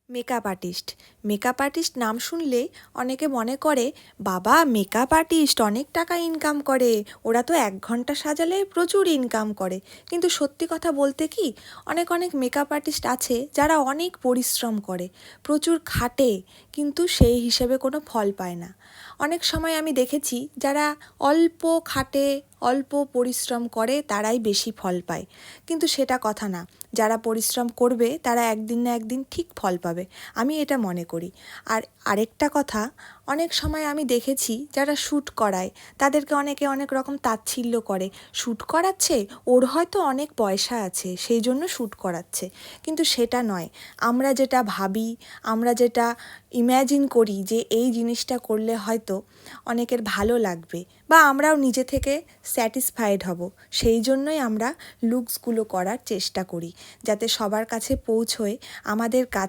Makeup artist নাম শুনলেই অনেকে মনে করে বাবা মেকআপ আর্টিস্ট অনেক টাকা ইনকাম করে, ওরা তো 1 ঘন্টা সাজালে প্রচুর ইনকাম করে। কিন্তু সত্যি কথা বলতে কি, অনেক অনেক মেকআপ আর্টিস্ট আছে যারা অনেক পরিশ্রম করে, প্রচুর খাটে, কিন্তু সেই হিসেবে কোনো ফল পায় না। অনেক সময় আমি দেখেছি যারা অল্প খাটে, অল্প পরিশ্রম করে তারাই বেশি ফল পায়, কিন্তু সেটা কথা না। যারা পরিশ্রম করবে তারা একদিন না একদিন ঠিক ফল পাবে, আমি এটা মনে করি। আর আরেকটা কথা, অনেক সময় আমি দেখেছি যারা শ্যুট করায় তাদেরকে অনেকে অনেক রকম তাচ্ছিল্য করে, শ্যুট করাচ্ছে, ওর হয়তো অনেক পয়সা আছে সেই জন্য শ্যুট করাচ্ছে। কিন্তু সেটা নয়। আমরা যেটা ভাবি, আমরা যেটা ইম্যাজিন করি যে এই জিনিসটা করলে হয়তো অনেকের ভালো লাগবে বা আমরাও নিজে থেকে স্যাটিসফাইড হব, সেই জন্যই আমরা লুকসগুলো করার চেষ্টা করি, যাতে সবার কাছে পৌঁছয় আমাদের কাছে